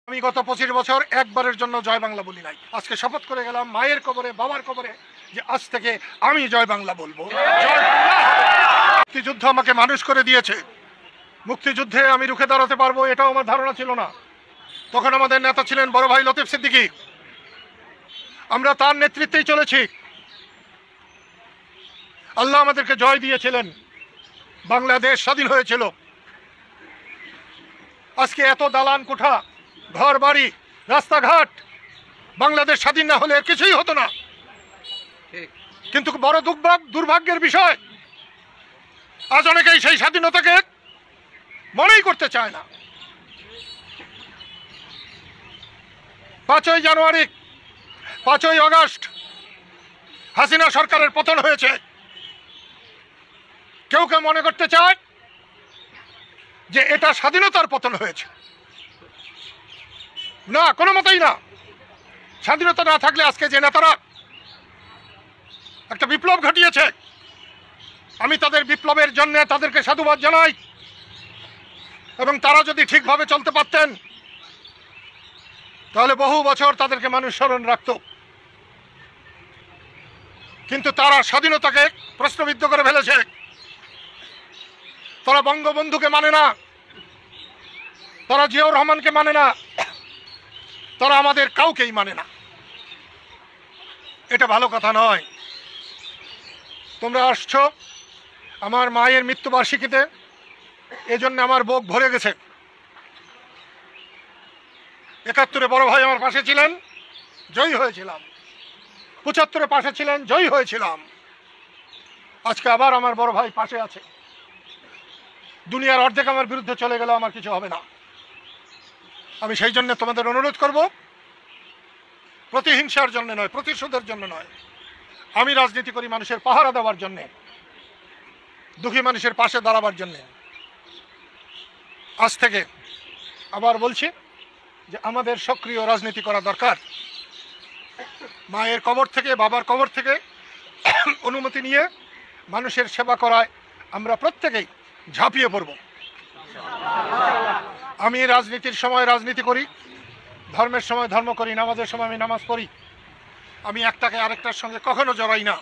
আমি গত 25 বছর একবারের জন্য জয় বাংলা বলি নাই। আজকে শপথ করে গেলাম মায়ের কবরে বাবার কবরে যে আজ থেকে আমি জয় বাংলা বলবো। জয় বাংলা হবে। মুক্তিযুদ্ধ আমাকে মানুষ করে দিয়েছে। মুক্তিযুদ্ধে আমি রুখে দাঁড়াতে পারবো এটাও আমার ধারণা ছিল না। তখন আমাদের নেতা ছিলেন বড় ভাই লতিফ সিদ্দিকী। আমরা তার নেতৃত্বেই চলেছি। আল্লাহ আমাদেরকে জয় দিয়েছিলেন, বাংলাদেশ স্বাধীন হয়েছিল। আজকে এত দালান কোঠা, ঘর বাড়ি, রাস্তাঘাট, বাংলাদেশ স্বাধীন না হলে কিছুই হতো না। কিন্তু বড় দুর্ভাগ্যের বিষয়, আজ অনেকেই সেই স্বাধীনতাকে মনেই করতে চায় না। 5ই জানুয়ারি, 5ই আগস্ট হাসিনা সরকারের পতন হয়েছে। কেউ কেউ মনে করতে চায় যে এটা স্বাধীনতার পতন হয়েছে। না, কোনো মতেই না। স্বাধীনতা না থাকলে আজকে যে নেতারা একটা বিপ্লব ঘটিয়েছে, আমি তাদের বিপ্লবের জন্য তাদেরকে সাধুবাদ জানাই। এবং তারা যদি ঠিকভাবে চলতে পারতেন তাহলে বহু বছর তাদেরকে মানুষ স্মরণ রাখত। কিন্তু তারা স্বাধীনতাকে প্রশ্নবিদ্ধ করে ফেলেছে। তারা বঙ্গবন্ধুকে মানে না, তারা জিয়াউর রহমানকে মানে না, তারা আমাদের কাউকেই মানে না। এটা ভালো কথা নয়। তোমরা আসছো আমার মায়ের মৃত্যুবার্ষিকীতে, এজন্য আমার বুক ভরে গেছে। 71-এ বড় ভাই আমার পাশে ছিলেন, জয়ী হয়েছিলাম। 75-এ পাশে ছিলেন, জয়ী হয়েছিলাম। আজকে আবার আমার বড় ভাই পাশে আছে। দুনিয়ার অর্ধেক আমার বিরুদ্ধে চলে গেল, আমার কিছু হবে না। আমি সেই জন্য তোমাদের অনুরোধ করব, প্রতিহিংসার জন্য নয়, প্রতিশোধের জন্য নয়। আমি রাজনীতি করি মানুষের পাহারা দেওয়ার জন্যে, দুঃখী মানুষের পাশে দাঁড়াবার জন্যে। আজ থেকে আবার বলছি যে আমাদের সক্রিয় রাজনীতি করা দরকার। মায়ের কবর থেকে, বাবার কবর থেকে অনুমতি নিয়ে মানুষের সেবা করায় আমরা প্রত্যেকেই ঝাঁপিয়ে পড়ব। আমি রাজনীতির সময় রাজনীতি করি, ধর্মের সময় ধর্ম করি, নামাজের সময় আমি নামাজ পড়ি। আমি একটাকে আরেকটার সঙ্গে কখনো জড়াই না।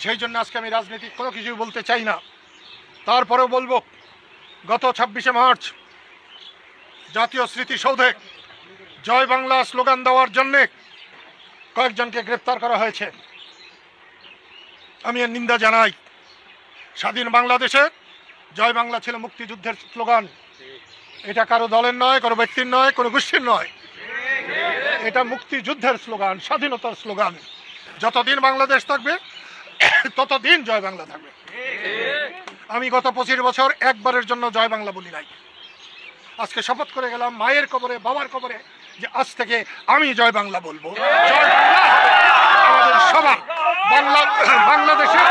সেই জন্য আজকে আমি রাজনীতি কোনো কিছুই বলতে চাই না। তারপরেও বলবো, গত 26শে মার্চ জাতীয় স্মৃতিসৌধে জয় বাংলা স্লোগান দেওয়ার জন্যে কয়েকজনকে গ্রেপ্তার করা হয়েছে। আমি এর নিন্দা জানাই। স্বাধীন বাংলাদেশে জয় বাংলা ছিল মুক্তিযুদ্ধের স্লোগান। এটা কারো দলের নয়, কোনো ব্যক্তির নয়, কোনো গোষ্ঠীর নয়। এটা মুক্তিযুদ্ধের স্লোগান, স্বাধীনতার স্লোগান। যতদিন বাংলাদেশ থাকবে ততদিন জয় বাংলা থাকবে। আমি গত 25 বছর একবারের জন্য জয় বাংলা বলি নাই। আজকে শপথ করে গেলাম মায়ের কবরে বাবার কবরে যে আজ থেকে আমি জয় বাংলা বলবো। জয় বাংলা হবে আমাদের সবার। বাংলাদেশের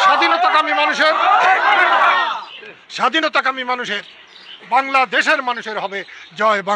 স্বাধীনতাকামী মানুষের, বাংলাদেশের মানুষের হবে জয় বাংলা।